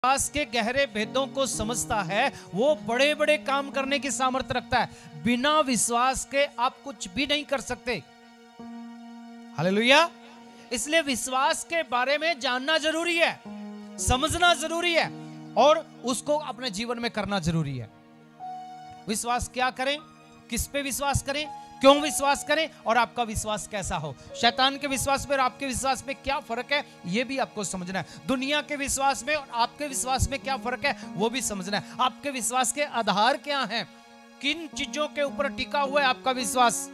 विश्वास के गहरे भेदों को समझता है वो बड़े बड़े काम करने की सामर्थ्य रखता है। बिना विश्वास के आप कुछ भी नहीं कर सकते। हालेलुया। इसलिए विश्वास के बारे में जानना जरूरी है, समझना जरूरी है और उसको अपने जीवन में करना जरूरी है। विश्वास क्या करें, किस पे विश्वास करें, क्यों विश्वास करें और आपका विश्वास कैसा हो। शैतान के विश्वास में और आपके विश्वास में क्या फर्क है यह भी आपको समझना है। दुनिया के विश्वास में और आपके विश्वास में क्या फर्क है वो भी समझना है। आपके विश्वास के आधार क्या हैं, किन चीजों के ऊपर टिका हुआ है आपका विश्वास।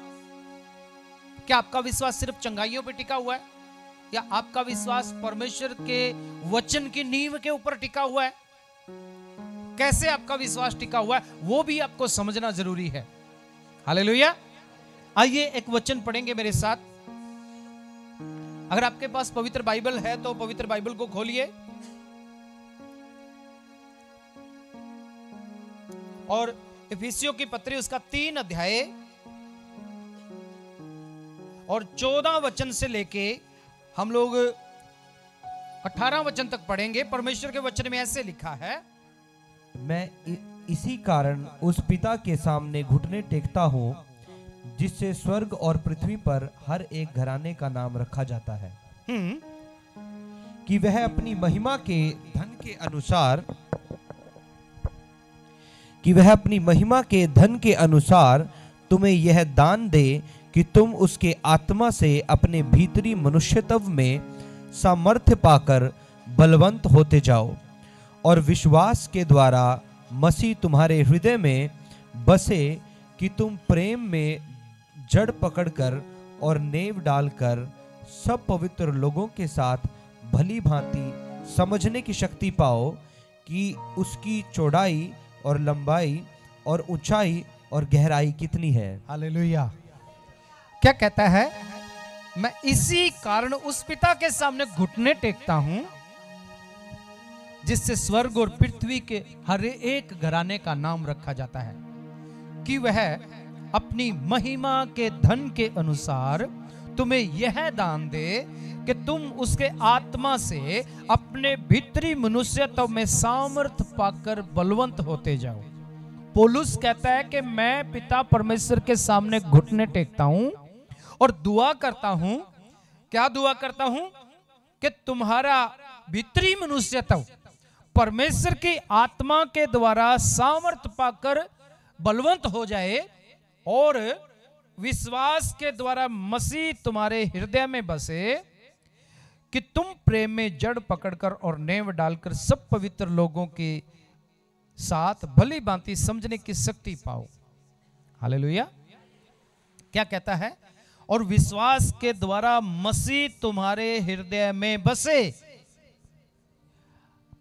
क्या आपका विश्वास सिर्फ चंगाइयों पर टिका हुआ है या आपका विश्वास परमेश्वर के वचन की नींव के ऊपर टिका हुआ है। कैसे आपका विश्वास टिका हुआ है वो भी आपको समझना जरूरी है। हालेलुया। आइए एक वचन पढ़ेंगे मेरे साथ। अगर आपके पास पवित्र बाइबल है तो पवित्र बाइबल को खोलिए और इफिसियों की पत्री उसका 3 अध्याय और 14 वचन से लेके हम लोग 18 वचन तक पढ़ेंगे। परमेश्वर के वचन में ऐसे लिखा है, मैं इसी कारण उस पिता के सामने घुटने टेकता हूँ जिससे स्वर्ग और पृथ्वी पर हर एक घराने का नाम रखा जाता है, कि वह अपनी महिमा के धन के अनुसार तुम्हें यह दान दे कि तुम उसके आत्मा से अपने भीतरी मनुष्यत्व में सामर्थ्य पाकर बलवंत होते जाओ और विश्वास के द्वारा मसीह तुम्हारे हृदय में बसे, कि तुम प्रेम में जड़ पकड़कर और नेव डालकर सब पवित्र लोगों के साथ भली भांति समझने की शक्ति पाओ कि उसकी चौड़ाई और लंबाई और ऊंचाई और गहराई कितनी है। हालेलुया। क्या कहता है, मैं इसी कारण उस पिता के सामने घुटने टेकता हूं जिससे स्वर्ग और पृथ्वी के हर एक घराने का नाम रखा जाता है, कि वह अपनी महिमा के धन के अनुसार तुम्हें यह दान दे कि तुम उसके आत्मा से अपने भीतरी मनुष्यत्व में सामर्थ पाकर बलवंत होते जाओ। पौलुस कहता है कि मैं पिता परमेश्वर के सामने घुटने टेकता हूं और दुआ करता हूं। क्या दुआ करता हूं? कि तुम्हारा भीतरी मनुष्यत्व परमेश्वर की आत्मा के द्वारा सामर्थ पाकर बलवंत हो जाए और विश्वास के द्वारा मसीह तुम्हारे हृदय में बसे, कि तुम प्रेम में जड़ पकड़कर और नेव डालकर सब पवित्र लोगों के साथ भली भांति समझने की शक्ति पाओ। हालेलुया। क्या कहता है? और विश्वास के द्वारा मसीह तुम्हारे हृदय में बसे।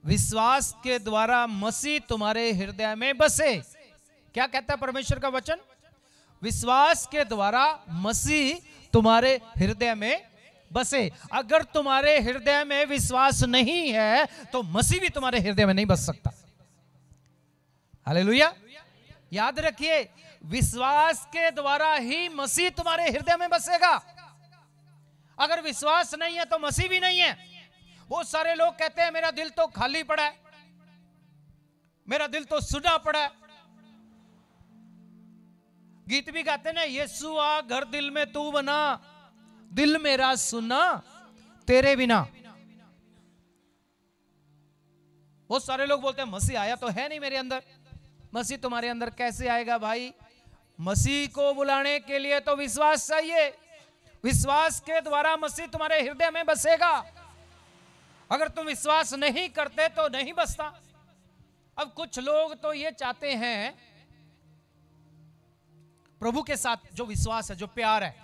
विश्वास के द्वारा मसीह तुम्हारे हृदय में बसे। क्या कहता है परमेश्वर का वचन? विश्वास के द्वारा मसीह तुम्हारे हृदय में बसे। अगर तुम्हारे हृदय में विश्वास नहीं है तो मसीह भी तुम्हारे हृदय में नहीं बस सकता। हालेलुया। याद रखिए, विश्वास के द्वारा ही मसीह तुम्हारे हृदय में बसेगा। अगर विश्वास नहीं है तो मसीह भी नहीं है। बहुत सारे लोग कहते हैं मेरा दिल तो खाली पड़ा है, मेरा दिल तो सुना पड़ा है। गीत भी गाते ना, यीशु आ घर दिल में तू बना, दिल मेरा सुना तेरे बिना। बहुत सारे लोग बोलते हैं मसीह आया तो है नहीं मेरे अंदर। मसीह तुम्हारे अंदर कैसे आएगा भाई? मसीह को बुलाने के लिए तो विश्वास चाहिए। विश्वास के द्वारा मसीह तुम्हारे हृदय में बसेगा। अगर तुम विश्वास नहीं करते तो नहीं बसता। अब कुछ लोग तो ये चाहते हैं, प्रभु के साथ जो विश्वास है, जो प्यार है,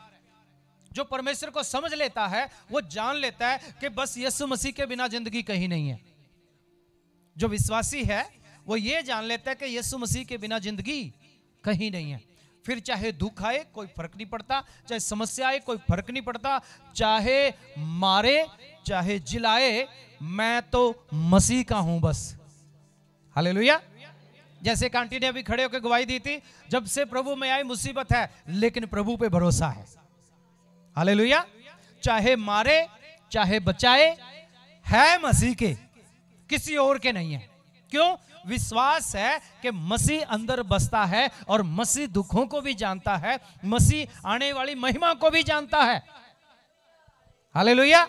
जो परमेश्वर को समझ लेता है, वो जान लेता है कि बस यीशु मसीह के बिना जिंदगी कहीं नहीं है। जो विश्वासी है वो ये जान लेता है कि यीशु मसीह के बिना जिंदगी कहीं नहीं है। फिर चाहे दुख आए कोई फर्क नहीं पड़ता, चाहे समस्या आए कोई फर्क नहीं पड़ता, चाहे मारे चाहे जिलाए, मैं तो मसीह का हूं बस। हालेलुया। जैसे एक आंटी ने अभी खड़े होकर गवाही दी थी, जब से प्रभु में आई मुसीबत है लेकिन प्रभु पे भरोसा है। हालेलुया। चाहे मारे चाहे बचाए, है मसीह के। किसी और के नहीं है। क्यों? विश्वास है कि मसीह अंदर बसता है और मसीह दुखों को भी जानता है, मसीह आने वाली महिमा को भी जानता है। हालेलुया।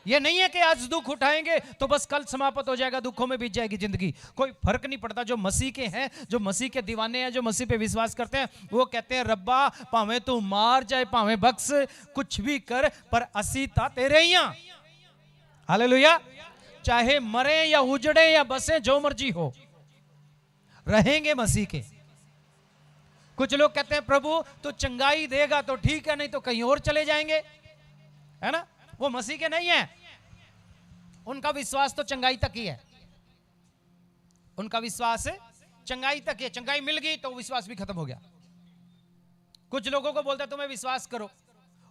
ये नहीं है कि आज दुख उठाएंगे तो बस कल समाप्त हो जाएगा, दुखों में बीत जाएगी जिंदगी। कोई फर्क नहीं पड़ता। जो मसीह के हैं, जो मसीह के दीवाने हैं, जो मसीह पे विश्वास करते हैं, वो कहते हैं रब्बा भावे तू मार जाए, भावे बख्श, कुछ भी कर, पर असी ता तेरे ही। हालेलुया। चाहे मरे या उजड़े या बसे, जो मर्जी हो, रहेंगे मसीह के। कुछ लोग कहते हैं प्रभु तो चंगाई देगा तो ठीक है, नहीं तो कहीं और चले जाएंगे, है ना। वो मसीह के नहीं है। उनका विश्वास तो चंगाई तक ही है। उनका विश्वास चंगाई तक है। चंगाई मिल गई तो विश्वास भी खत्म हो गया। कुछ लोगों को बोलते हैं तुम्हें विश्वास करो,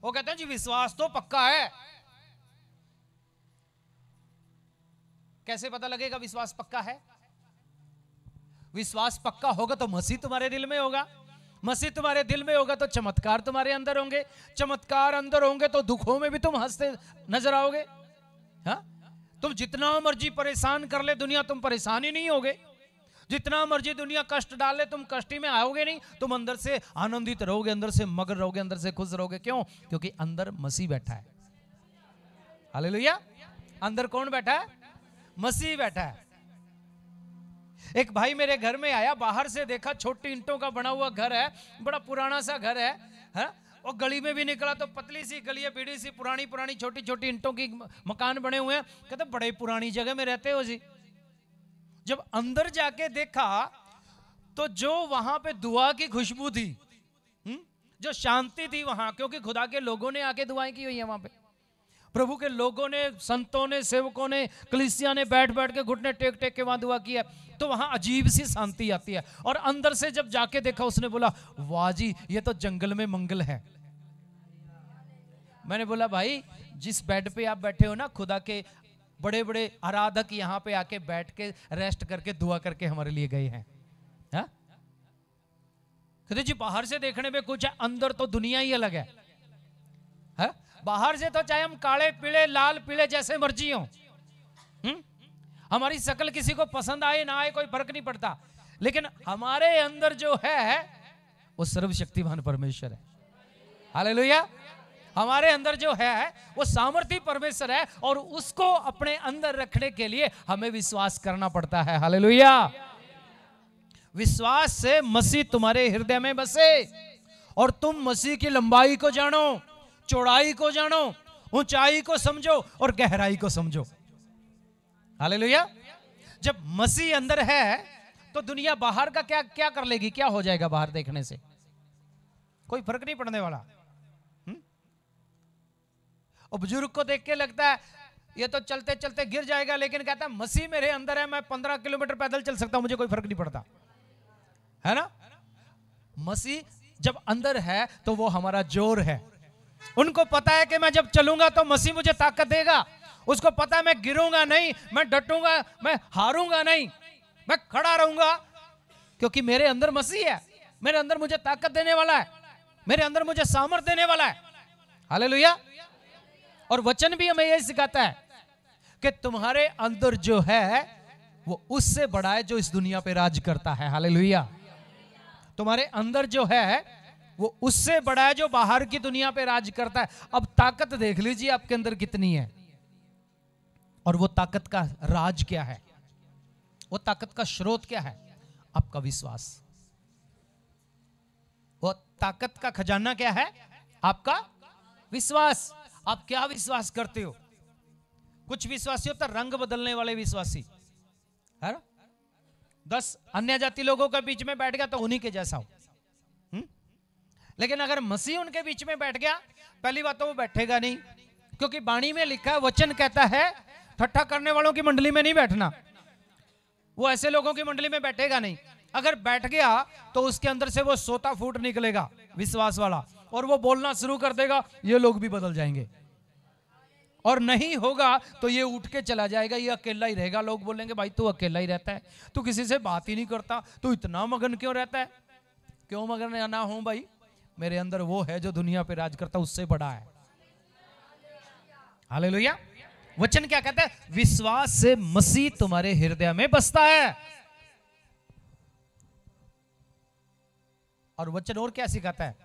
वो कहते हैं जी विश्वास तो पक्का है। कैसे पता लगेगा विश्वास पक्का है? विश्वास पक्का होगा तो मसीह तुम्हारे दिल में होगा। मसीह तुम्हारे दिल में होगा तो चमत्कार तुम्हारे अंदर होंगे। चमत्कार अंदर होंगे तो दुखों में भी तुम हंसते नजर आओगे। हाँ? तुम जितना मर्जी परेशान कर ले दुनिया, तुम परेशान ही नहीं होगे। जितना मर्जी दुनिया कष्ट डाले, तुम कष्टी में आओगे नहीं। तुम अंदर से आनंदित रहोगे, अंदर से मगन रहोगे, अंदर से खुश रहोगे। क्यों? क्योंकि अंदर मसीह बैठा है। हालेलुया। अंदर कौन बैठा है? मसीह बैठा है। एक भाई मेरे घर में आया, बाहर से देखा, छोटी ईंटों का बना हुआ घर है, बड़ा पुराना सा घर है? और गली में भी निकला तो पतली सी गली है, बीड़ी सी, पुरानी पुरानी छोटी छोटी ईंटों की मकान बने हुए हैं। कहते बड़े पुरानी जगह में रहते हो जी। जब अंदर जाके देखा तो जो वहां पे दुआ की खुशबू थी, जो शांति थी वहां, क्योंकि खुदा के लोगों ने आके दुआएं की हुई है वहां पे। प्रभु के लोगों ने, संतों ने, सेवकों ने, कलीसिया ने बैठ बैठ के घुटने टेक टेक के वहां दुआ की है। तो वहां अजीब सी शांति आती है। और अंदर से जब जाके देखा, उसने बोला वाह जी, ये तो जंगल में मंगल है। मैंने बोला भाई, जिस बेड पे आप बैठे हो ना, खुदा के बड़े बड़े आराधक यहाँ पे आके बैठ के रेस्ट करके दुआ करके हमारे लिए गए हैं। कहते जी बाहर से देखने में कुछ है, अंदर तो दुनिया ही अलग है। बाहर से तो चाहे हम काले पीले लाल पीले जैसे मर्जी हो, हमारी शक्ल किसी को पसंद आए ना आए कोई फर्क नहीं पड़ता, लेकिन हमारे अंदर जो है वो सर्वशक्तिमान परमेश्वर है। हालेलुया। हमारे अंदर जो है वो सामर्थी परमेश्वर है, और उसको अपने अंदर रखने के लिए हमें विश्वास करना पड़ता है। हालेलुया। विश्वास से मसीह तुम्हारे हृदय में बसे और तुम मसीह की लंबाई को जानो, चौड़ाई को जानो, ऊंचाई को समझो और गहराई को समझो। हालेलुया। जब मसीह अंदर है तो दुनिया बाहर का क्या क्या कर लेगी, क्या हो जाएगा बाहर देखने से, कोई फर्क नहीं पड़ने वाला। और बुजुर्ग को देख के लगता है ये तो चलते चलते गिर जाएगा, लेकिन कहता है मसीह मेरे अंदर है, मैं 15 किलोमीटर पैदल चल सकता हूं, मुझे कोई फर्क नहीं पड़ता, है ना। मसीह जब अंदर है तो वो हमारा जोर है। उनको पता है कि मैं जब चलूंगा तो मसीह मुझे ताकत देगा। उसको पता है मैं गिरूंगा नहीं, मैं डटूंगा, मैं हारूंगा नहीं, मैं खड़ा रहूंगा, क्योंकि मेरे अंदर मसीह है। मेरे अंदर मुझे ताकत देने वाला है, मेरे अंदर मुझे सामर्थ देने वाला है। हालेलुया। और वचन भी हमें यही सिखाता है कि तुम्हारे अंदर जो है वो उससे बड़ा है जो इस दुनिया पे राज करता है। हालेलुया। तुम्हारे अंदर जो है वो उससे बड़ा है जो बाहर की दुनिया पे राज करता है। अब ताकत देख लीजिए आपके अंदर कितनी है, और वो ताकत का राज क्या है, वो ताकत का स्रोत क्या है? आपका विश्वास। वो ताकत का खजाना क्या है? आपका विश्वास। आप क्या विश्वास करते हो? कुछ विश्वासी होता रंग बदलने वाले विश्वासी, है ना। 10 अन्य जाति लोगों के बीच में बैठ गया तो उन्हीं के जैसा हो। लेकिन अगर मसीह उनके बीच में बैठ गया, पहली बात तो वो बैठेगा नहीं, क्योंकि वाणी में लिखा है, वचन कहता है ठट्ठा करने वालों की मंडली में नहीं बैठना। वो ऐसे लोगों की मंडली में बैठेगा नहीं। अगर बैठ गया तो उसके अंदर से वो सोता फूट निकलेगा विश्वास वाला, और वो बोलना शुरू कर देगा, ये लोग भी बदल जाएंगे। और नहीं होगा तो ये उठ के चला जाएगा, ये अकेला ही रहेगा। लोग बोलेंगे भाई तू अकेला ही रहता है, तू किसी से बात ही नहीं करता, तू इतना मगन क्यों रहता है? क्यों मगन ना हूं भाई? मेरे अंदर वो है जो दुनिया पे राज करता, उससे बड़ा है। हालेलुया। वचन क्या कहता है? विश्वास से मसीह तुम्हारे हृदय में बसता है। और वचन और क्या सिखाता है?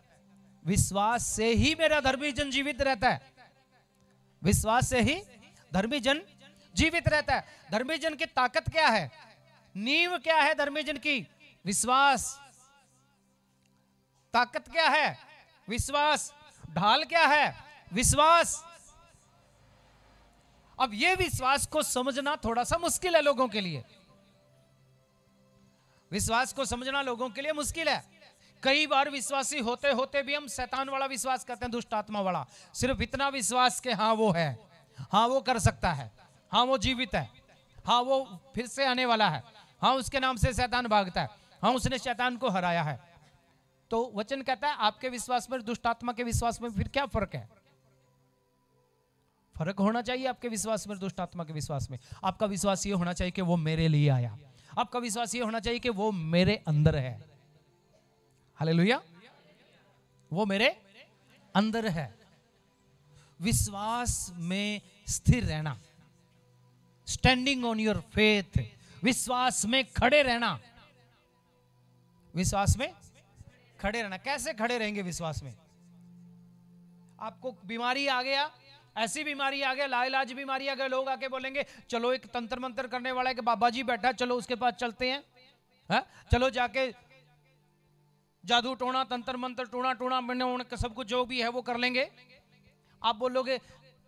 विश्वास से ही मेरा धर्मी जन जीवित रहता है। विश्वास से ही धर्मी जन जीवित रहता है। धर्मी जन की ताकत क्या है? नींव क्या है धर्मी जन की? विश्वास। ताकत क्या है? विश्वास। ढाल क्या है? विश्वास। अब यह विश्वास को समझना थोड़ा सा मुश्किल है लोगों के लिए। विश्वास को समझना लोगों के लिए मुश्किल है। कई बार विश्वासी होते होते भी हम शैतान वाला विश्वास करते हैं, दुष्ट आत्मा वाला। सिर्फ इतना विश्वास के हाँ वो है, हाँ वो कर सकता है, हाँ वो जीवित है, हाँ वो फिर से आने वाला है, हाँ उसके नाम से शैतान भागता है, हाँ उसने शैतान को हराया है। तो वचन कहता है आपके विश्वास में दुष्ट आत्मा के विश्वास में फिर क्या फर्क है? फर्क होना चाहिए आपके विश्वास में दुष्ट आत्मा के विश्वास में। आपका विश्वास ये होना चाहिए कि वो मेरे लिए आया। आपका विश्वास ये होना चाहिए कि वो मेरे अंदर है। हालेलुया, वो मेरे अंदर है। विश्वास में स्थिर रहना, स्टैंडिंग ऑन योर फेथ, विश्वास में खड़े रहना। विश्वास में खड़े रहना। कैसे खड़े रहेंगे विश्वास में? आपको बीमारी आ गया, ऐसी बीमारी आ गया, लाइलाज बीमारी आ गया, लोग आके बोलेंगे चलो एक तंत्र मंत्र करने वाला है कि बाबा जी बैठा, चलो उसके पास चलते हैं, है? चलो जाके जादू टोना, तंत्र मंत्र, टूणा टूणा मैंने सब कुछ जो भी है वो कर लेंगे। आप बोलोगे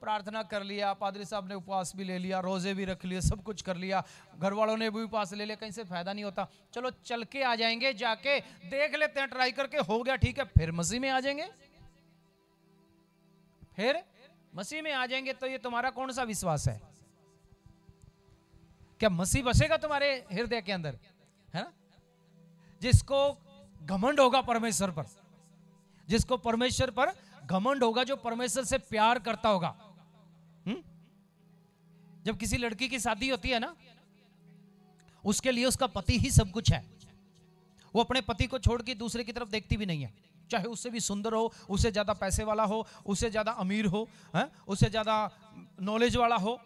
प्रार्थना कर लिया, पादरी साहब ने उपवास भी ले लिया, रोजे भी रख लिए, सब कुछ कर लिया, घर वालों ने भी उपवास ले लिया, कहीं से फायदा नहीं होता। चलो चल के आ जाएंगे, जाके देख लेते हैं, ट्राई करके हो गया ठीक है, फिर मसीह में आ जाएंगे, फिर मसीह में आ जाएंगे। तो ये तुम्हारा कौन सा विश्वास है? क्या मसीह बसेगा तुम्हारे हृदय के अंदर? है ना? जिसको घमंड होगा परमेश्वर पर, जिसको परमेश्वर पर घमंड होगा, जो परमेश्वर से प्यार करता होगा। जब किसी लड़की की शादी होती है ना, उसके लिए उसका पति ही सब कुछ है। वो अपने पति को छोड़ के दूसरे की तरफ देखती भी नहीं है, चाहे उससे भी सुंदर हो, उससे ज्यादा पैसे वाला हो, उससे ज्यादा अमीर हो, उससे ज्यादा नॉलेज वाला हो,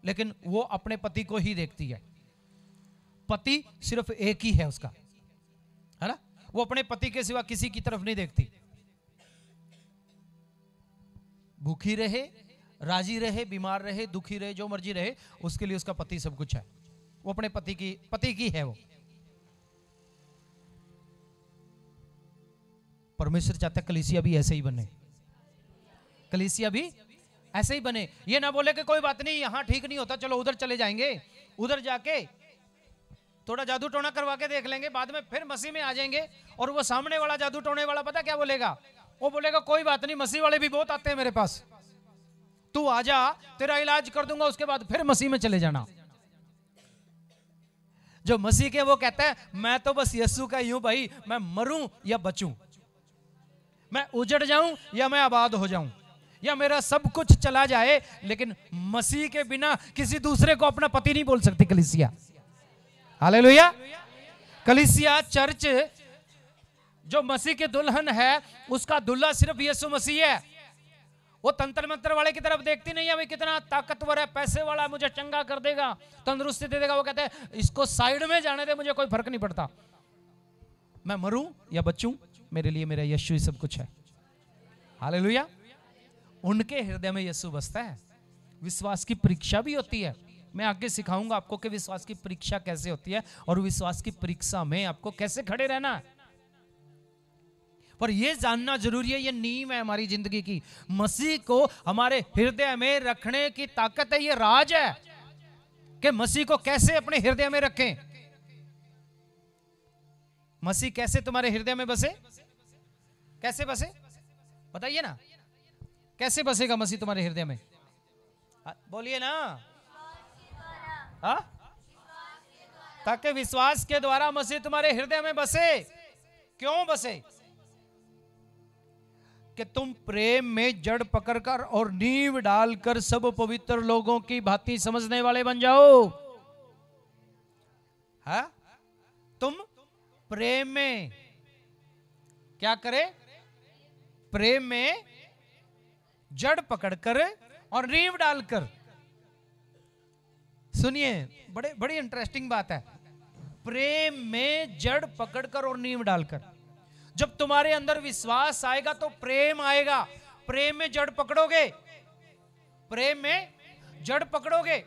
लेकिन वो अपने पति को ही देखती है। पति सिर्फ एक ही है उसका, है ना? वो अपने पति के सिवा किसी की तरफ नहीं देखती। भूखी रहे, राजी रहे, बीमार रहे, दुखी रहे, जो मर्जी रहे, उसके लिए उसका पति सब कुछ है। वो अपने पति की है। वो परमेश्वर चाहता है कलीसिया भी ऐसे ही बने, कलीसिया भी ऐसे ही बने। ये ना बोले कि कोई बात नहीं यहां ठीक नहीं होता, चलो उधर चले जाएंगे, उधर जाके थोड़ा जादू टोना करवा के देख लेंगे, बाद में फिर मसीह में आ जाएंगे। और वो सामने वाला जादू टोने वाला पता क्या बोलेगा? वो बोलेगा कोई बात नहीं, मसीह वाले भी बहुत आते हैं मेरे पास, तू आजा, तेरा इलाज कर दूंगा, उसके बाद फिर मसीह में चले जाना। जो मसीह के वो कहता है मैं तो बस यीशु का ही हूं भाई, मैं मरूं या बचूं, मैं उजड़ जाऊं या मैं आबाद हो जाऊं, या मेरा सब कुछ चला जाए, लेकिन मसीह के बिना किसी दूसरे को अपना पति नहीं बोल सकती कलीसिया। हालेलुया। कलीसिया चर्च जो मसीह के दुल्हन है, उसका दूल्हा सिर्फ यीशु मसीह है। वो तंत्र मंत्र वाले की तरफ देखती नहीं है, भाई कितना ताकतवर है, पैसे वाला है, मुझे चंगा कर देगा, तंदुरुस्ती दे देगा। वो कहते हैं इसको साइड में जाने दे, मुझे कोई फर्क नहीं पड़ता, मैं मरूं या बचूं, मेरे लिए मेरा यीशु ही सब कुछ है। हालेलुया। उनके हृदय में यीशु बसता है। विश्वास की परीक्षा भी होती है, मैं आगे सिखाऊंगा आपको कि विश्वास की परीक्षा कैसे होती है और विश्वास की परीक्षा में आपको कैसे खड़े रहना है। पर यह जानना जरूरी है, यह नींव है हमारी जिंदगी की। मसीह को हमारे हृदय में रखने की ताकत है, यह राज है कि मसीह को कैसे अपने हृदय में रखें। मसीह कैसे तुम्हारे हृदय में बसे? कैसे बसे बताइए ना, कैसे बसेगा मसीह तुम्हारे हृदय में? बोलिए ना। ताकि विश्वास के द्वारा मसीह तुम्हारे हृदय में बसे। क्यों बसे? कि तुम प्रेम में जड़ पकड़कर और नींव डालकर सब पवित्र लोगों की भांति समझने वाले बन जाओ। है? तुम प्रेम में क्या करे? प्रेम में जड़ पकड़कर और नींव डालकर सुनिए, बड़ी इंटरेस्टिंग बात है। प्रेम में जड़ पकड़कर और नींव डालकर, जब तुम्हारे अंदर विश्वास आएगा तो प्रेम आएगा। प्रेम में जड़ पकड़ोगे, प्रेम में जड़ पकड़ोगे,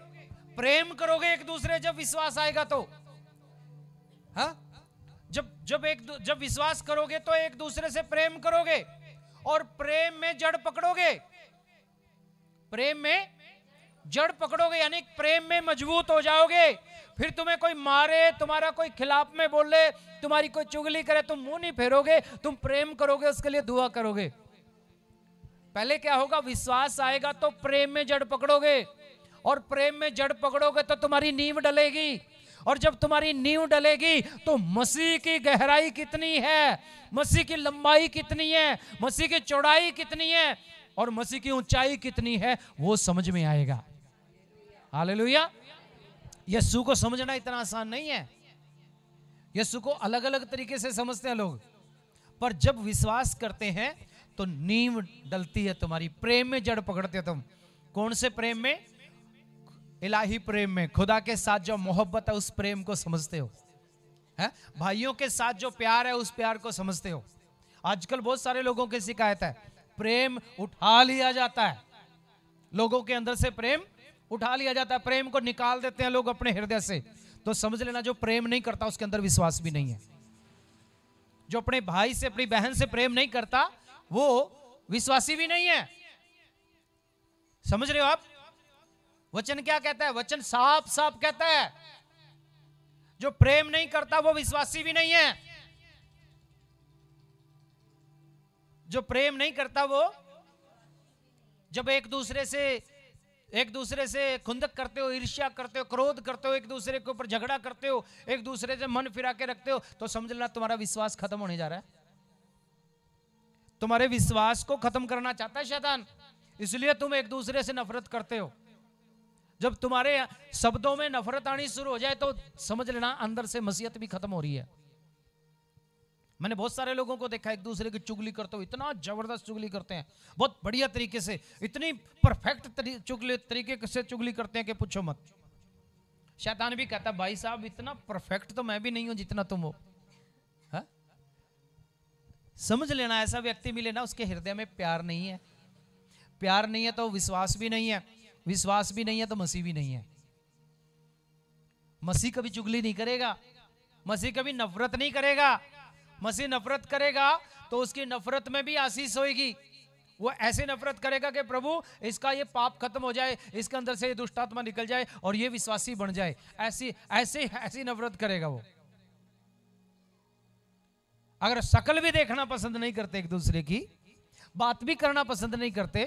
प्रेम करोगे एक दूसरे, जब विश्वास आएगा तो। हाँ, जब विश्वास करोगे तो एक दूसरे से प्रेम करोगे और प्रेम में जड़ पकड़ोगे। प्रेम में जड़ पकड़ोगे यानी प्रेम में मजबूत हो जाओगे। फिर तुम्हें कोई मारे, तुम्हारा कोई खिलाफ में बोले, तुम्हारी कोई चुगली करे, तुम मुंह नहीं फेरोगे, तुम प्रेम करोगे, उसके लिए दुआ करोगे। पहले क्या होगा? विश्वास आएगा तो प्रेम में जड़ पकड़ोगे, और प्रेम में जड़ पकड़ोगे तो तुम्हारी नींव डलेगी, और जब तुम्हारी नींव डलेगी तो मसीह की गहराई कितनी है, मसीह की लंबाई कितनी है, मसीह की चौड़ाई कितनी है और मसीह की ऊंचाई कितनी है, वो समझ में आएगा। हालेलुया। यीशु को समझना इतना आसान नहीं है। यीशु को अलग अलग तरीके से समझते हैं लोग, पर जब विश्वास करते हैं तो नींव डलती है तुम्हारी। प्रेम में जड़ पकड़ते हो तुम। कौन से प्रेम में? इलाही प्रेम में। खुदा के साथ जो मोहब्बत है उस प्रेम को समझते हो, है? भाइयों के साथ जो प्यार है उस प्यार को समझते हो। आजकल बहुत सारे लोगों की शिकायत है, प्रेम उठा लिया जाता है, लोगों के अंदर से प्रेम उठा लिया जाता है, प्रेम को निकाल देते हैं लोग अपने हृदय से। तो समझ लेना, जो प्रेम नहीं करता उसके अंदर विश्वास भी नहीं है। जो अपने भाई से, अपनी बहन से प्रेम नहीं करता वो विश्वासी भी नहीं है। समझ रहे हो आप? वचन क्या कहता है? वचन साफ साफ कहता है, जो प्रेम नहीं करता वो विश्वासी भी नहीं है। जो प्रेम नहीं करता वो, जब एक दूसरे से खुंदक करते हो, ईर्ष्या करते हो, क्रोध करते हो, एक दूसरे के ऊपर झगड़ा करते हो, एक दूसरे से मन फिरा के रखते हो, तो समझ लेना तुम्हारा विश्वास खत्म होने जा रहा है। तुम्हारे विश्वास को खत्म करना चाहता है शैतान, इसलिए तुम एक दूसरे से नफरत करते हो। जब तुम्हारे शब्दों में नफरत आनी शुरू हो जाए तो समझ लेना अंदर से मसीहत भी खत्म हो रही है। मैंने बहुत सारे लोगों को देखा एक दूसरे की चुगली करते हो, इतना जबरदस्त चुगली करते हैं, बहुत बढ़िया तरीके से, इतनी परफेक्ट तरीके से चुगली करते हैं कि पूछो मत। शैतान भी कहता है भाई साहब इतना परफेक्ट तो मैं भी नहीं हूं जितना तुम हो। हा? समझ लेना, ऐसा व्यक्ति मिले ना उसके हृदय में प्यार नहीं है। प्यार नहीं है तो विश्वास भी नहीं है, विश्वास भी नहीं है तो मसीह भी नहीं है। मसीह कभी चुगली नहीं करेगा, मसीह कभी नफरत नहीं करेगा। मसीह नफरत करेगा तो उसकी नफरत में भी आशीष होगी। वो ऐसे नफरत करेगा कि प्रभु इसका ये पाप खत्म हो जाए, इसके अंदर से ये दुष्ट आत्मा निकल जाए और ये विश्वासी बन जाए। ऐसी नफरत करेगा वो। अगर शकल भी देखना पसंद नहीं करते, एक दूसरे की बात भी करना पसंद नहीं करते,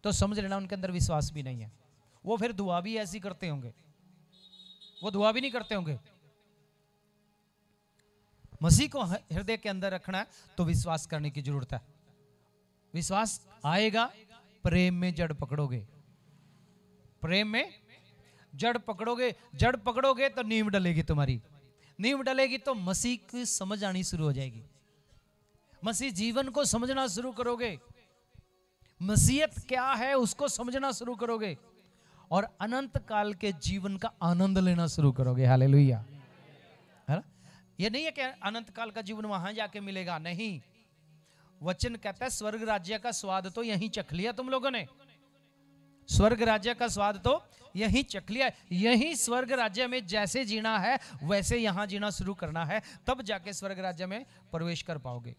तो समझ लेना उनके अंदर विश्वास भी नहीं है। वो फिर दुआ भी ऐसी करते होंगे, वो दुआ भी नहीं करते होंगे। मसीह को हृदय के अंदर रखना है तो विश्वास करने की जरूरत है। विश्वास आएगा, प्रेम में जड़ पकड़ोगे, प्रेम में जड़ पकड़ोगे, जड़ पकड़ोगे तो नींव डलेगी तुम्हारी। नींव डलेगी तो मसीह की समझ आनी शुरू हो जाएगी, मसीह जीवन को समझना शुरू करोगे, मसीहत क्या है उसको समझना शुरू करोगे और अनंत काल के जीवन का आनंद लेना शुरू करोगे। हालेलुया। है ना? ये नहीं है कि अनंत काल का जीवन वहां जाके मिलेगा, नहीं। वचन कहता है स्वर्ग राज्य का स्वाद तो यहीं चख लिया तुम लोगों ने। स्वर्ग राज्य का स्वाद तो यहीं चख लिया। यहीं स्वर्ग राज्य में जैसे जीना है वैसे यहां जीना शुरू करना है, तब जाके स्वर्ग राज्य में प्रवेश कर पाओगे।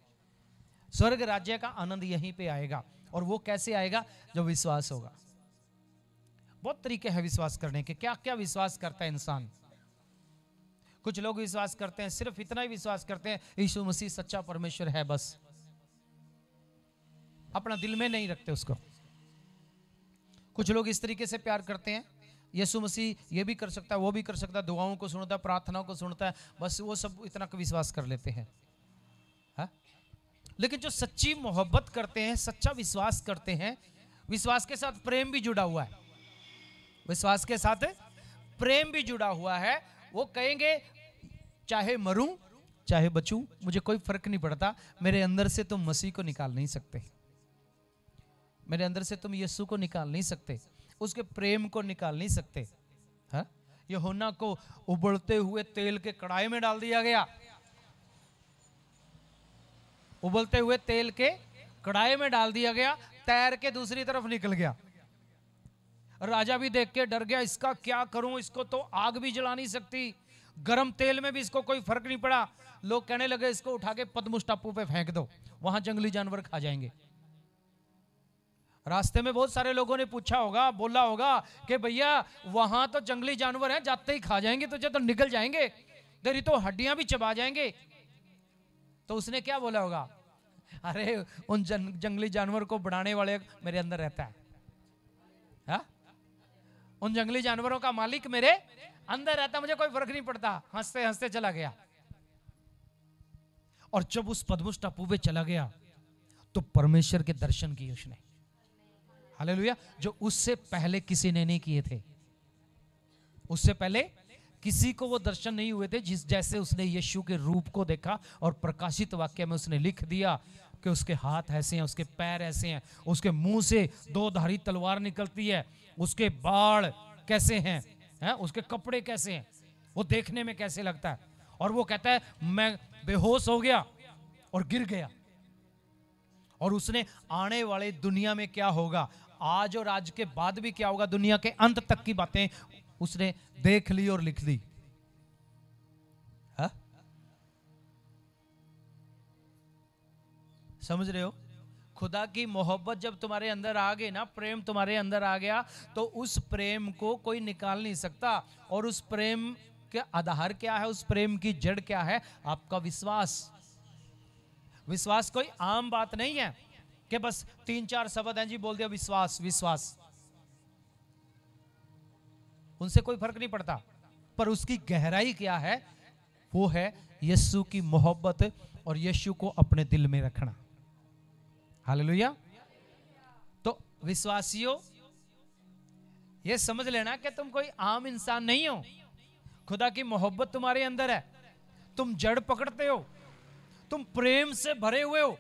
स्वर्ग राज्य का आनंद यहीं पे आएगा। और वो कैसे आएगा? जब विश्वास होगा। बहुत तरीके हैं विश्वास करने के। क्या क्या विश्वास करता है इंसान? कुछ लोग विश्वास करते हैं, सिर्फ इतना ही विश्वास करते हैं यीशु मसीह सच्चा परमेश्वर है, बस अपना दिल में नहीं रखते उसको। कुछ लोग इस तरीके से प्यार करते हैं, यीशु मसीह ये भी कर सकता है, वो भी कर सकता है, दुआओं को सुनता है, प्रार्थनाओं को सुनता है, बस वो सब इतना विश्वास कर लेते हैं। हा? लेकिन जो सच्ची मोहब्बत करते हैं, सच्चा विश्वास करते हैं, विश्वास के साथ प्रेम भी जुड़ा हुआ है, विश्वास के साथ प्रेम भी जुड़ा हुआ है, वो कहेंगे चाहे मरूं चाहे बचूं मुझे कोई फर्क नहीं पड़ता, मेरे अंदर से तुम मसीह को निकाल नहीं सकते, मेरे अंदर से तुम यीशु को निकाल नहीं सकते, उसके प्रेम को निकाल नहीं सकते। हाँ? यूहन्ना को उबलते हुए तेल के कढ़ाई में डाल दिया गया, उबलते हुए तेल के कढ़ाई में डाल दिया गया, तैर के दूसरी तरफ निकल गया। राजा भी देख के डर गया, इसका क्या करूं, इसको तो आग भी जला नहीं सकती, गरम तेल में भी इसको कोई फर्क नहीं पड़ा। लोग कहने लगे इसको उठा के पद्मोस टापू पे फेंक दो, वहां जंगली जानवर खा जाएंगे। रास्ते में बहुत सारे लोगों ने पूछा होगा, बोला होगा कि भैया वहां तो जंगली जानवर हैं, जाते ही खा जाएंगे तुझे, तो निकल जाएंगे, तेरी तो हड्डियां भी चबा जाएंगे। तो उसने क्या बोला होगा, अरे उन जंगली जानवर को बढ़ाने वाले मेरे अंदर रहता है, हा? उन जंगली जानवरों का मालिक मेरे अंदर रहता, मुझे कोई फर्क नहीं पड़ता। हंसते हंसते चला गया। और जब उस पद्मोस टापू पे चला गया तो परमेश्वर के दर्शन किए उसने, हालेलुया, जो उससे पहले किसी ने नहीं किए थे। उससे पहले किसी को वो दर्शन नहीं हुए थे। जिस जैसे उसने यीशु के रूप को देखा और प्रकाशित वाक्य में उसने लिख दिया कि उसके हाथ ऐसे हैं, उसके पैर ऐसे हैं, उसके मुंह से 2 धारी तलवार निकलती है, उसके बाल कैसे हैं, उसके कपड़े कैसे हैं, वो देखने में कैसे लगता है। और वो कहता है मैं बेहोश हो गया और गिर गया। और उसने आने वाले दुनिया में क्या होगा, आज और आज के बाद भी क्या होगा, दुनिया के अंत तक की बातें उसने देख ली और लिख दी। समझ रहे हो? खुदा की मोहब्बत जब तुम्हारे अंदर आ गई ना, प्रेम तुम्हारे अंदर आ गया, तो उस प्रेम को कोई निकाल नहीं सकता। और उस प्रेम के आधार क्या है, उस प्रेम की जड़ क्या है, आपका विश्वास। विश्वास कोई आम बात नहीं है कि बस 3-4 शब्द हैं जी, बोल दिया विश्वास विश्वास, उनसे कोई फर्क नहीं पड़ता। पर उसकी गहराई क्या है, वो है यीशु की मोहब्बत और यीशु को अपने दिल में रखना। हालेलुया। तो विश्वासियों, ये समझ लेना कि तुम कोई आम इंसान नहीं हो। खुदा की मोहब्बत तुम्हारे अंदर है, तुम जड़ पकड़ते हो, तुम प्रेम से भरे हुए हो,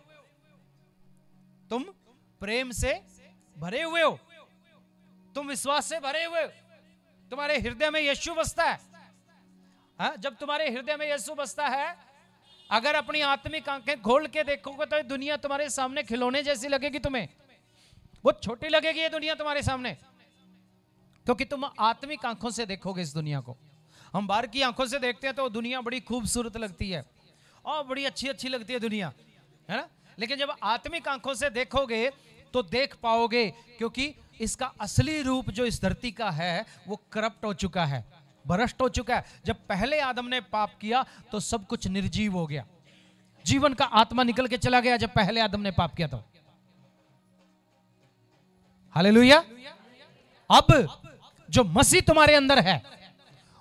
तुम प्रेम से भरे हुए हो, तुम विश्वास से भरे हुए हो। तुम्हारे हृदय में यीशु बसता है। हाँ, जब तुम्हारे हृदय में यीशु बसता है, अगर अपनी आत्मिक आंखें खोल के देखोगे तो दुनिया तुम्हारे सामने खिलौने जैसी लगेगी, तुम्हें बहुत छोटी लगेगी ये दुनिया तुम्हारे सामने, क्योंकि तुम आत्मिक आंखों से देखोगे इस दुनिया को। हम बाहर की आंखों से देखते हैं तो दुनिया बड़ी खूबसूरत लगती है और बड़ी अच्छी अच्छी लगती है दुनिया, है ना। लेकिन जब आत्मिक आंखों से देखोगे तो देख पाओगे, क्योंकि इसका असली रूप जो इस धरती का है वो करप्ट हो चुका है, भ्रष्ट हो चुका है। जब पहले आदम ने पाप किया तो सब कुछ निर्जीव हो गया, जीवन का आत्मा निकल के चला गया जब पहले आदम ने पाप किया तो। हालेलुया। अब जो मसीह तुम्हारे अंदर है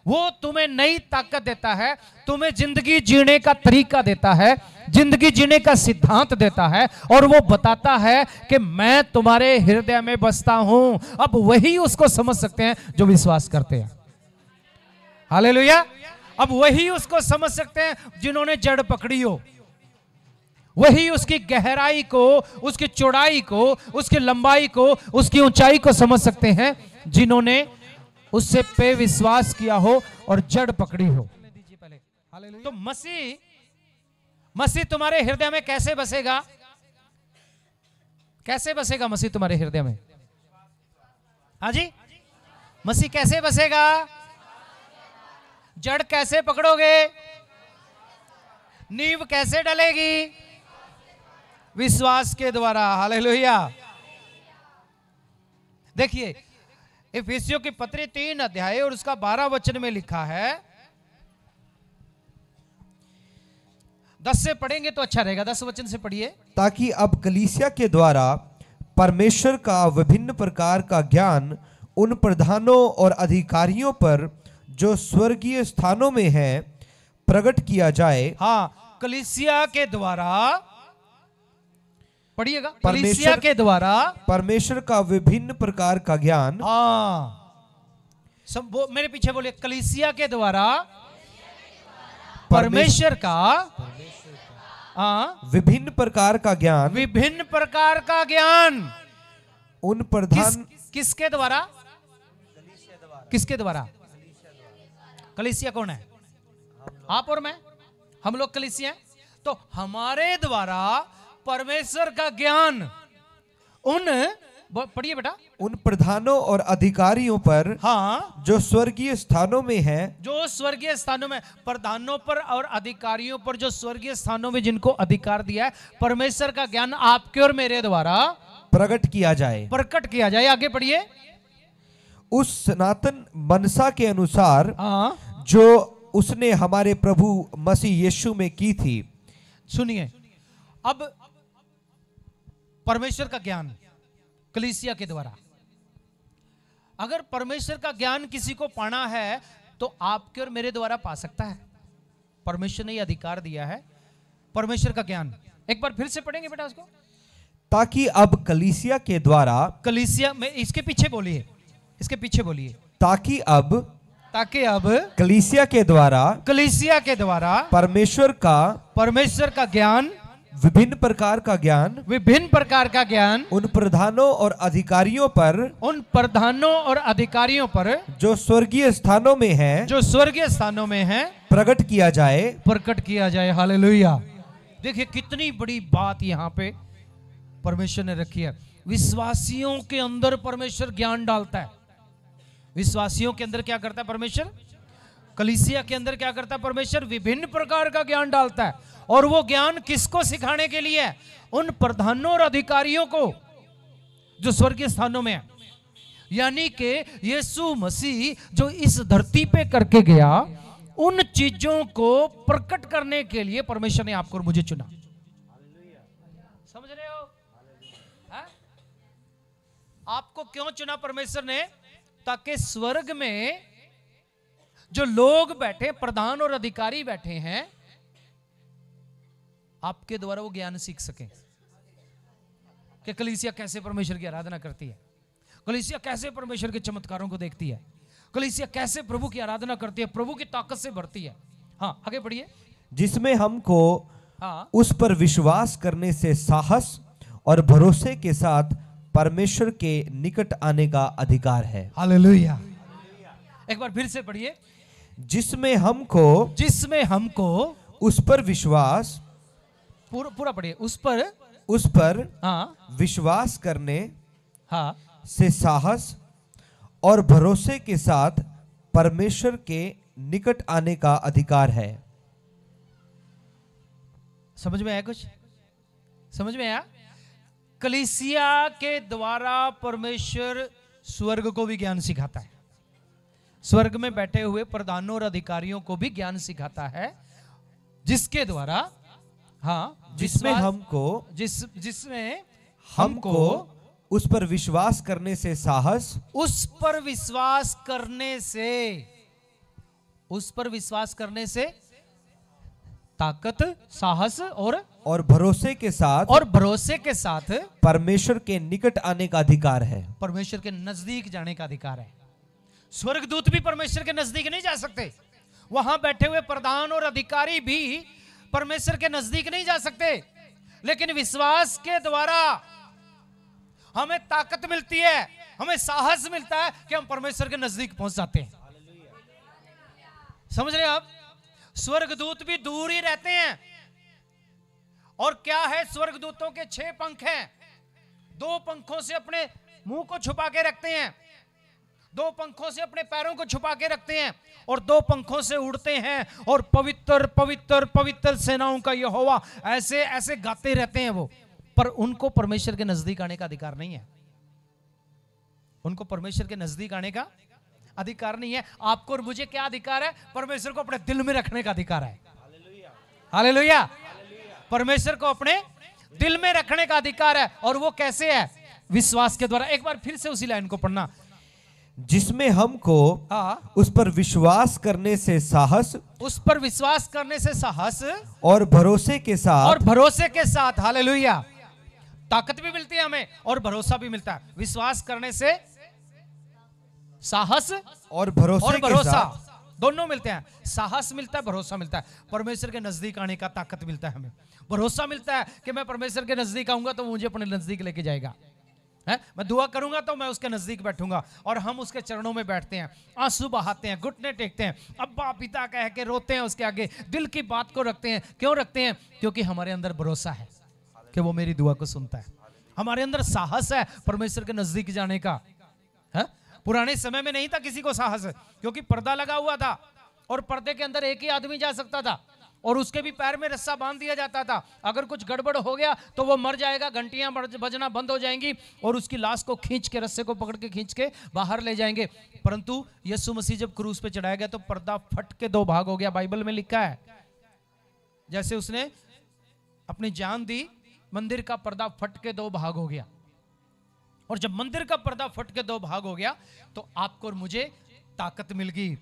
वो तुम्हें नई ताकत देता है, तुम्हें जिंदगी जीने का तरीका देता है, जिंदगी जीने का सिद्धांत देता है, और वो बताता है कि मैं तुम्हारे हृदय में बसता हूं। अब वही उसको समझ सकते हैं जो विश्वास करते हैं। हालेलुया। अब वही उसको समझ सकते हैं जिन्होंने जड़ पकड़ी हो, वही उसकी गहराई को, उसकी चौड़ाई को, उसकी लंबाई को, उसकी ऊंचाई को समझ सकते हैं जिन्होंने उससे पे विश्वास किया हो और जड़ पकड़ी हो। तो मसीह तुम्हारे हृदय में कैसे बसेगा? कैसे बसेगा मसीह तुम्हारे हृदय में? हाँ जी, मसीह कैसे बसेगा? जड़ कैसे पकड़ोगे? नींव कैसे डलेगी? विश्वास के द्वारा। हालेलुया। देखिए इफिसियों की पत्री 3 अध्याय और उसका 12 वचन में लिखा है, 10 से पढ़ेंगे तो अच्छा रहेगा, 10 वचन से पढ़िए। ताकि अब कलीसिया के द्वारा परमेश्वर का विभिन्न प्रकार का ज्ञान उन प्रधानों और अधिकारियों पर जो स्वर्गीय स्थानों में है प्रकट किया जाए। हाँ, कलीसिया के द्वारा, पढ़िएगा, कलीसिया के द्वारा परमेश्वर का विभिन्न प्रकार का ज्ञान। सब मेरे पीछे बोलिए, कलीसिया के द्वारा परमेश्वर का विभिन्न प्रकार का ज्ञान, विभिन्न प्रकार का ज्ञान उन प्रधान, किसके द्वारा? किसके द्वारा? कलीसिया कौन है? आप और मैं, हम लोग कलीसिया हैं। तो हमारे द्वारा परमेश्वर का ज्ञान उन, पढ़िए बेटा, उन प्रधानों और अधिकारियों पर, हाँ, जो स्वर्गीय स्थानों में हैं, जो स्वर्गीय स्थानों में, प्रधानों पर और अधिकारियों पर, जो स्वर्गीय स्थानों में जिनको अधिकार दिया है, परमेश्वर का ज्ञान आपके और मेरे द्वारा प्रकट किया जाए। प्रकट किया जाए। आगे पढ़िए। उस सनातन मनसा के अनुसार हाँ, जो उसने हमारे प्रभु मसीह यीशु में की थी। सुनिए, अब परमेश्वर का ज्ञान कलीसिया के द्वारा, अगर परमेश्वर का ज्ञान किसी को पाना है तो आपके और मेरे द्वारा पा सकता है। परमेश्वर ने यह अधिकार दिया है, परमेश्वर का ज्ञान। एक बार फिर से पढ़ेंगे बेटा उसको। ताकि अब कलीसिया के द्वारा, कलीसिया में, इसके पीछे बोलिए, इसके पीछे बोलिए। ताकि अब कलीसिया के द्वारा परमेश्वर का ज्ञान, विभिन्न प्रकार का ज्ञान उन प्रधानों और अधिकारियों पर जो स्वर्गीय स्थानों में है प्रकट किया जाए। हालेलुया। देखिए कितनी बड़ी बात यहाँ पे परमेश्वर ने रखी है। विश्वासियों के अंदर परमेश्वर ज्ञान डालता है। विश्वासियों के अंदर क्या करता है परमेश्वर? कलीसिया के अंदर क्या करता है परमेश्वर? विभिन्न प्रकार का ज्ञान डालता है। और वो ज्ञान किसको सिखाने के लिए है? उन प्रधानों और अधिकारियों को जो स्वर्गीय स्थानों में है। यानी कि यीशु मसीह जो इस धरती पे करके गया, उन चीजों को प्रकट करने के लिए परमेश्वर ने आपको और मुझे चुना। समझ रहे हो? है? आपको क्यों चुना परमेश्वर ने? ताकि स्वर्ग में जो लोग बैठे, प्रधान और अधिकारी बैठे हैं, आपके द्वारा वो ज्ञान सीख सकें कि कलीसिया कैसे परमेश्वर की आराधना करती है, कलीसिया कैसे परमेश्वर के चमत्कारों को देखती है, कलीसिया कैसे प्रभु की आराधना करती है, प्रभु की ताकत से भरती है। हाँ आगे बढ़िए। जिसमें हमको उस पर विश्वास करने से साहस और भरोसे के साथ परमेश्वर के निकट आने का अधिकार है। हालेलुया। एक बार फिर से पढ़िए। जिसमें हमको उस पर विश्वास, पूरा पढ़िए। उस पर विश्वास करने से साहस और भरोसे के साथ परमेश्वर के निकट आने का अधिकार है। समझ में आया? कुछ समझ में आया? कलीसिया के द्वारा परमेश्वर स्वर्ग को भी ज्ञान सिखाता है, स्वर्ग में बैठे हुए प्रधानों और अधिकारियों को भी ज्ञान सिखाता है, जिसके द्वारा जिसमें हमको उस पर विश्वास करने से साहस, उस पर विश्वास करने से ताकत, साहस और भरोसे के साथ परमेश्वर के निकट आने का अधिकार है। परमेश्वर के नजदीक जाने का अधिकार है। स्वर्गदूत भी परमेश्वर के नजदीक नहीं जा सकते, वहां बैठे हुए प्रधान और अधिकारी भी परमेश्वर के नजदीक नहीं जा सकते, लेकिन विश्वास के द्वारा हमें ताकत मिलती है, हमें साहस मिलता है कि हम परमेश्वर के नजदीक पहुंच जाते हैं। समझ रहे हैं आप? स्वर्गदूत भी दूर ही रहते हैं। और क्या है, स्वर्गदूतों के 6 पंख हैं। 2 पंखों से अपने मुंह को छुपा के रखते हैं, 2 पंखों से अपने पैरों को छुपा के रखते हैं, और 2 पंखों से उड़ते हैं और पवित्र पवित्र पवित्र सेनाओं का यहोवा ऐसे ऐसे गाते रहते हैं वो। पर उनको परमेश्वर के नजदीक आने का अधिकार नहीं है। उनको परमेश्वर के नजदीक आने का अधिकार नहीं है। आपको और मुझे क्या अधिकार है? परमेश्वर को अपने दिल में रखने का अधिकार है। हालेलुया। परमेश्वर को अपने दिल में रखने का अधिकार है। और वो कैसे है? विश्वास के द्वारा। एक बार फिर से उसी लाइन को पढ़ना। जिसमें हमको उस पर विश्वास करने से साहस, और भरोसे के साथ हालेलुया, ताकत भी मिलती है हमें और भरोसा भी मिलता है। विश्वास करने से साहस और भरोसा दोनों मिलते हैं। साहस मिलता है, भरोसा मिलता है। परमेश्वर के नजदीक आने का ताकत मिलता है हमें। भरोसा मिलता है कि मैं परमेश्वर के नजदीक आऊंगा तो मुझे अपने नजदीक लेके जाएगा। है, मैं दुआ करूंगा तो मैं उसके नजदीक बैठूंगा और हम उसके चरणों में बैठते हैं, आंसू बहाते हैं, घुटने टेकते हैं, अब्बा पिता कह के रोते हैं उसके आगे, दिल की बात को रखते हैं। क्यों रखते हैं? क्योंकि हमारे अंदर भरोसा है कि वो मेरी दुआ को सुनता है। हमारे अंदर साहस है परमेश्वर के नजदीक जाने का। है? पुराने समय में नहीं था किसी को साहस, क्योंकि पर्दा लगा हुआ था और पर्दे के अंदर एक ही आदमी जा सकता था और उसके भी पैर में रस्सा बांध दिया जाता था। अगर कुछ गड़बड़ हो गया तो वो मर जाएगा, घंटियां बजना बंद हो जाएंगी और उसकी लाश को खींच के, रस्से को पकड़ के खींच के बाहर ले जाएंगे। परंतु यीशु मसीह जब क्रूस पे चढ़ाया गया तो पर्दा फट के 2 भाग हो गया। बाइबल में लिखा है जैसे उसने अपनी जान दी, मंदिर का पर्दा फट के 2 भाग हो गया। और जब मंदिर का पर्दा फट के 2 भाग हो गया तो आपको और मुझे ताकत मिल गई।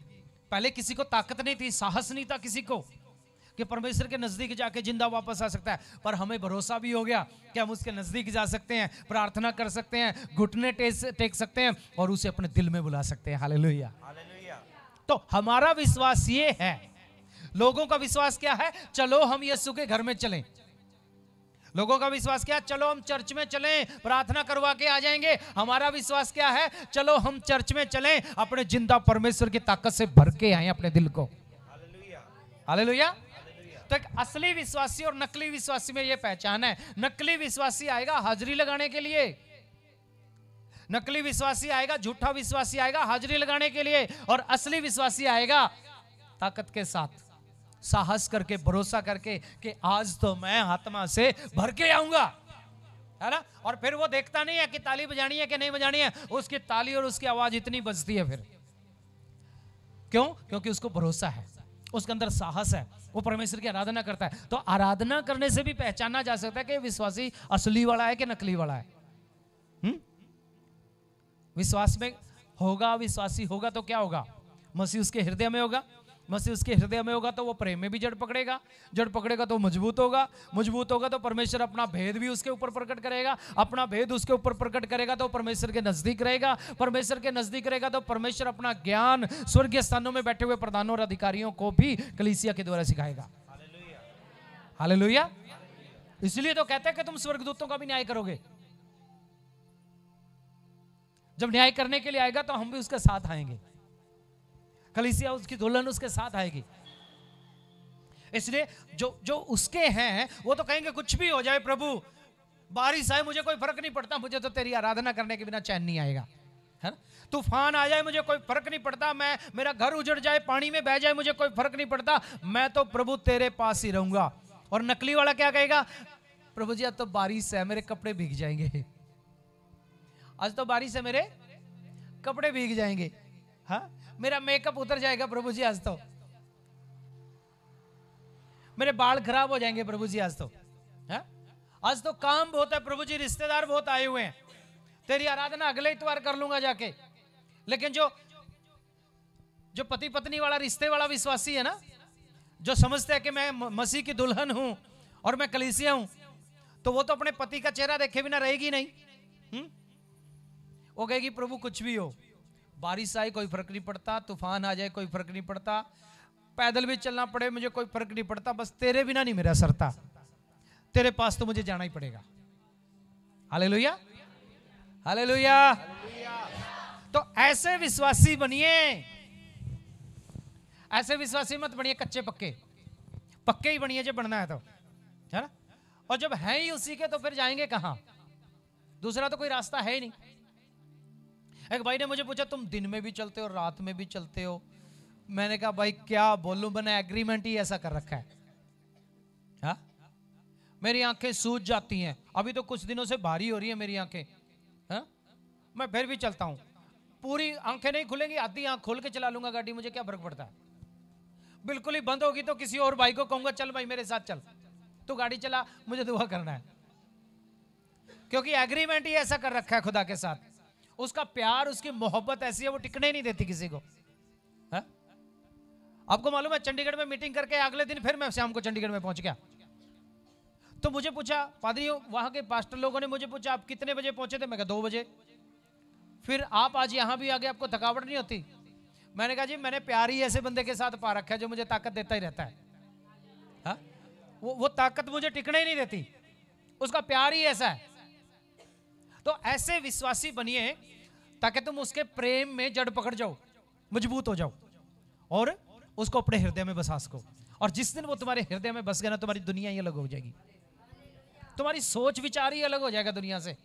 पहले किसी को ताकत नहीं थी, साहस नहीं था किसी को कि परमेश्वर के नजदीक जाके जिंदा वापस आ सकता है, पर हमें भरोसा भी हो गया कि हम उसके नजदीक जा सकते हैं, प्रार्थना कर सकते हैं, घुटने टेक सकते हैं और उसे अपने दिल में बुला सकते हैं। हालेलुया। तो हमारा विश्वास ये है। लोगों का विश्वास क्या है? चलो हम यीशु के घर में चलें। लोगों का विश्वास क्या? चलो हम चर्च में चलें, प्रार्थना करवा के आ जाएंगे। हमारा विश्वास क्या है? चलो हम चर्च में चलें, अपने जिंदा परमेश्वर की ताकत से भर के आए अपने दिल को। हालेलुया। तो एक असली विश्वासी और नकली विश्वासी में यह पहचान है। नकली विश्वासी आएगा हाजिरी लगाने के लिए, नकली विश्वासी आएगा, झूठा विश्वासी आएगा हाजिरी लगाने के लिए, और असली विश्वासी आएगा ताकत के साथ, साहस करके, भरोसा करके कि आज तो मैं आत्मा से भर के आऊंगा, है ना। और फिर वो देखता नहीं है कि ताली बजानी है कि नहीं बजानी है, उसकी ताली और उसकी आवाज इतनी बजती है। फिर क्यों? क्योंकि उसको भरोसा है, उसके अंदर साहस है, वो परमेश्वर की आराधना करता है। तो आराधना करने से भी पहचाना जा सकता है कि विश्वासी असली वाला है कि नकली वाला है। विश्वास में होगा, विश्वासी होगा तो क्या होगा? मसीह उसके हृदय में होगा, मसीह उसके हृदय में होगा तो वो प्रेम में भी जड़ पकड़ेगा, जड़ पकड़ेगा तो मजबूत होगा, मजबूत होगा तो परमेश्वर अपना भेद भी उसके ऊपर प्रकट करेगा, अपना भेद उसके ऊपर प्रकट करेगा तो परमेश्वर के नजदीक रहेगा, परमेश्वर के नजदीक रहेगा तो परमेश्वर अपना ज्ञान स्वर्गीय स्थानों में बैठे हुए प्रधानों और अधिकारियों को भी कलीसिया के द्वारा सिखाएगा। हालेलुया। इसलिए तो कहते हैं कि तुम स्वर्गदूतों का भी न्याय करोगे। जब न्याय करने के लिए आएगा तो हम भी उसके साथ आएंगे, कलीसिया उसकी दुल्हन उसके साथ आएगी। इसलिए जो उसके हैं वो तो कहेंगे कुछ भी हो जाए प्रभु, बारिश आए मुझे कोई फर्क नहीं पड़ता, मुझे तो तेरी आराधना करने के बिना चैन नहीं आएगा, है ना। तूफान आ जाए मुझे कोई फर्क नहीं पड़ता, मेरा घर उजड़ जाए, पानी में बह जाए, मुझे कोई फर्क नहीं पड़ता, मैं तो प्रभु तेरे पास ही रहूंगा। और नकली वाला क्या कहेगा? प्रभु जी आज तो बारिश है, मेरे कपड़े भीग जाएंगे, आज तो बारिश है, मेरे कपड़े भीग जाएंगे, हाँ मेरा मेकअप उतर जाएगा प्रभु जी, आज तो मेरे बाल खराब हो जाएंगे प्रभु जी, आज तो है, आज तो काम बहुत है प्रभु जी, रिश्तेदार बहुत आए हुए हैं, तेरी आराधना अगले इतवार कर लूंगा जाके। लेकिन जो पति पत्नी वाला रिश्ते वाला विश्वासी है ना, जो समझते हैं कि मैं मसीह की दुल्हन हूं और मैं कलीसिया हूं, तो वो तो अपने पति का चेहरा देखे बिना रहेगी नहीं। वो कहेगी प्रभु कुछ भी हो, बारिश आए कोई फर्क नहीं पड़ता, तूफान आ जाए कोई फर्क नहीं पड़ता, पैदल भी चलना पड़े मुझे कोई फर्क नहीं पड़ता, बस तेरे बिना नहीं मेरा सरता, तेरे पास तो मुझे जाना ही पड़ेगा। Hallelujah, hallelujah. तो ऐसे विश्वासी बनिए, ऐसे विश्वासी मत बनिए कच्चे पक्के, पक्के ही बनिए जब बनना है तो, है ना। और जब है ही उसी के तो फिर जाएंगे कहां? दूसरा तो कोई रास्ता है ही नहीं। एक भाई ने मुझे पूछा तुम दिन में भी चलते हो रात में भी चलते हो? मैंने कहा भाई क्या बोलूं, मैंने एग्रीमेंट ही ऐसा कर रखा है। हा? मेरी आंखें सूज जाती हैं, अभी तो कुछ दिनों से भारी हो रही है मेरी आंखें, हा? मैं फिर भी चलता हूं, पूरी आंखें नहीं खुलेंगी, आधी आंख खोल के चला लूंगा गाड़ी, मुझे क्या फर्क पड़ता है। बिल्कुल ही बंद होगी तो किसी और भाई को कहूंगा चल भाई मेरे साथ चल, तू गाड़ी चला, मुझे दुआ करना है, क्योंकि एग्रीमेंट ही ऐसा कर रखा है खुदा के साथ। उसका प्यार, उसकी मोहब्बत ऐसी है वो टिकने नहीं देती किसी को। है? आपको मालूम है चंडीगढ़ में मीटिंग करके अगले दिन फिर मैं शाम को चंडीगढ़ में पहुंच गया, तो मुझे पूछा पादरी, वहां के पास्टर लोगों ने मुझे पूछा आप कितने बजे पहुंचे थे? मैं कहा 2 बजे। फिर आप आज यहां भी आ गए, आपको थकावट नहीं होती? मैंने कहा जी मैंने प्यार ही ऐसे बंदे के साथ पा रखा है जो मुझे ताकत देता ही रहता है। हा? वो ताकत मुझे टिकने ही नहीं देती, उसका प्यार ही ऐसा है। तो ऐसे विश्वासी बनिए ताकि तुम उसके प्रेम में जड़ पकड़ जाओ, मजबूत हो जाओ और उसको अपने हृदय में बसा सको। और जिस दिन वो तुम्हारे हृदय में बस गया ना, तुम्हारी दुनिया ही अलग हो जाएगी, तुम्हारी सोच विचार ही अलग हो जाएगा दुनिया से।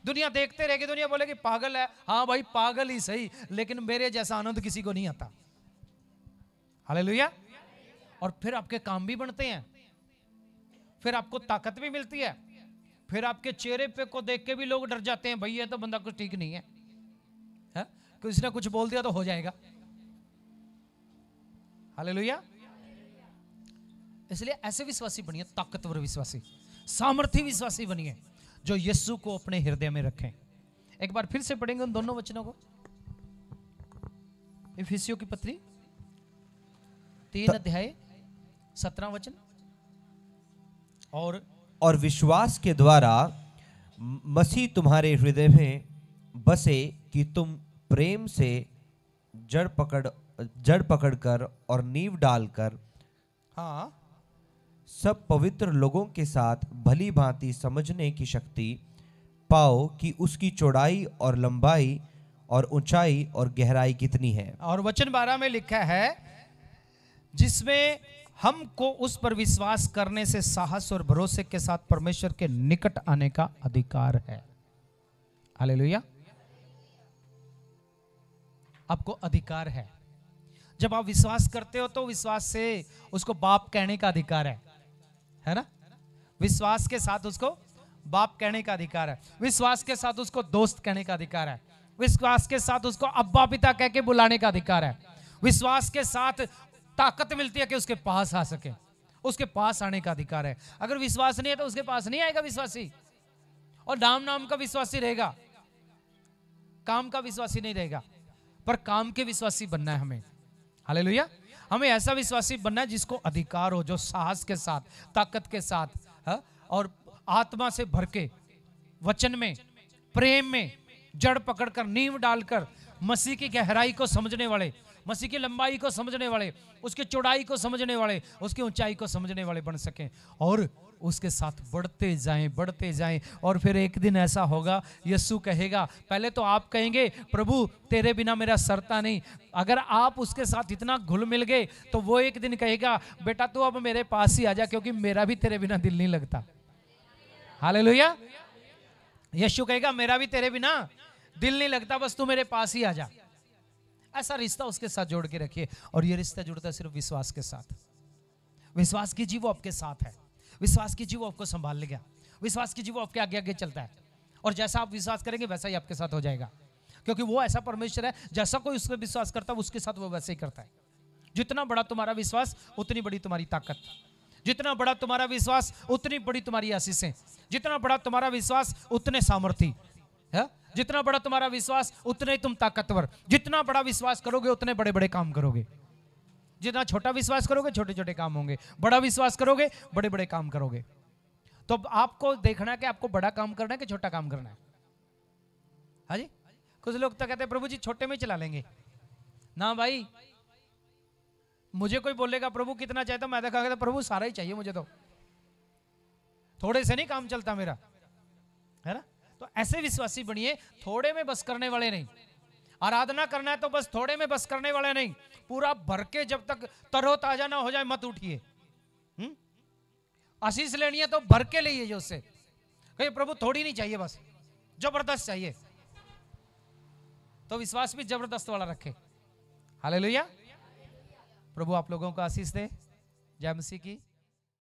दुनिया देखते रहेगी, दुनिया बोलेगी पागल है, हाँ भाई पागल ही सही, लेकिन मेरे जैसा आनंद किसी को नहीं आता। हालेलुया। और फिर आपके काम भी बनते हैं, फिर आपको ताकत भी मिलती है, फिर आपके चेहरे पे को देख के भी लोग डर जाते हैं, भाई ये तो बंदा कुछ ठीक नहीं है, किसी ने कुछ बोल दिया तो हो जाएगा। हालेलुया। इसलिए ऐसे विश्वासी बनिए, ताकतवर विश्वासी, सामर्थी विश्वासी बनिए, जो यीशु को अपने हृदय में रखें। एक बार फिर से पढ़ेंगे उन दोनों वचनों को, इफिसियों की पत्री 3 अध्याय 17 वचन। और विश्वास के द्वारा मसीह तुम्हारे हृदय में बसे कि तुम प्रेम से जड़ पकड़कर और नींव डालकर हाँ सब पवित्र लोगों के साथ भली भांति समझने की शक्ति पाओ कि उसकी चौड़ाई और लंबाई और ऊंचाई और गहराई कितनी है। और वचन 12 में लिखा है, जिसमें हमको उस पर विश्वास करने से साहस और भरोसे के साथ परमेश्वर के निकट आने का अधिकार है। हालेलुया। आपको अधिकार है। जब आप विश्वास करते हो तो विश्वास से उसको बाप कहने का अधिकार है ना। विश्वास के साथ उसको बाप कहने का अधिकार है, विश्वास के साथ उसको दोस्त कहने का अधिकार है, विश्वास के साथ उसको अब्बा पिता कह के बुलाने का अधिकार है, विश्वास के साथ ताकत मिलती है कि उसके पास आ सके, उसके पास आने का अधिकार है। अगर विश्वास नहीं है तो उसके पास नहीं आएगा विश्वासी, और नाम का विश्वासी रहेगा, काम का विश्वासी नहीं रहेगा, पर काम के विश्वासी बनना है हमें। हालेलुया। हमें ऐसा विश्वासी बनना है जिसको अधिकार हो, जो साहस के साथ, ताकत के साथ और आत्मा से भर के वचन में, प्रेम में जड़ पकड़कर, नींव डालकर मसीह की गहराई को समझने वाले, मसीह की लंबाई को समझने वाले, उसकी चौड़ाई को समझने वाले, उसकी ऊंचाई को समझने वाले बन सकें, और उसके साथ बढ़ते जाएं। और फिर एक दिन ऐसा होगा, यीशु कहेगा, पहले तो आप कहेंगे प्रभु तेरे बिना मेरा सरता नहीं। अगर आप उसके साथ इतना घुल मिल गए तो वो एक दिन कहेगा, बेटा तू अब मेरे पास ही आ जा, क्योंकि मेरा भी तेरे बिना दिल नहीं लगता। हालेलुया। यीशु कहेगा मेरा भी तेरे बिना दिल नहीं लगता, बस तू मेरे पास ही आ जा। ऐसा रिश्ता उसके साथ जोड़ के रखिए। और ये रिश्ता जुड़ता है सिर्फ विश्वास के साथ। विश्वास कीजिए वो आपके साथ है, विश्वास कीजिए वो आपको संभाल लेगा, विश्वास कीजिए वो आपके आगे आगे चलता है, और जैसा आप विश्वास करेंगे वैसा ही आपके साथ हो जाएगा, क्योंकि वो ऐसा परमेश्वर है, जैसा कोई उस पर विश्वास करता है उसके साथ वो वैसे ही करता है। जितना बड़ा तुम्हारा विश्वास उतनी बड़ी तुम्हारी ताकत, जितना बड़ा तुम्हारा विश्वास उतनी बड़ी तुम्हारी आशीषें, जितना बड़ा तुम्हारा विश्वास उतने सामर्थी है, जितना बड़ा तुम्हारा विश्वास उतने तुम ताकतवर, जितना बड़ा विश्वास करोगे उतने बड़े बड़े काम करोगे, जितना छोटा विश्वास करोगे छोटे छोटे काम होंगे, बड़ा विश्वास करोगे बड़े बड़े काम करोगे। तो आपको देखना है कि आपको बड़ा काम करना है कि छोटा काम करना है। हाँ जी। कुछ लोग तो कहते हैं प्रभु जी छोटे में चला लेंगे ना भाई, मुझे कोई बोलेगा प्रभु कितना चाहिए तो मैं देखा प्रभु सारा ही चाहिए मुझे, तो थोड़े से नहीं काम चलता मेरा, है ना। तो ऐसे विश्वासी बनिए, थोड़े में बस करने वाले नहीं। आराधना करना है तो बस थोड़े में बस करने वाले नहीं, पूरा भर के जब तक तरोताजा ना हो जाए मत उठिए। आशीष लेनी है तो भर के लिए उससे कहिए प्रभु थोड़ी नहीं चाहिए, बस जबरदस्त चाहिए। तो विश्वास भी जबरदस्त वाला रखे। हालेलुया। प्रभु आप लोगों को आशीष दे। जय मसीह की।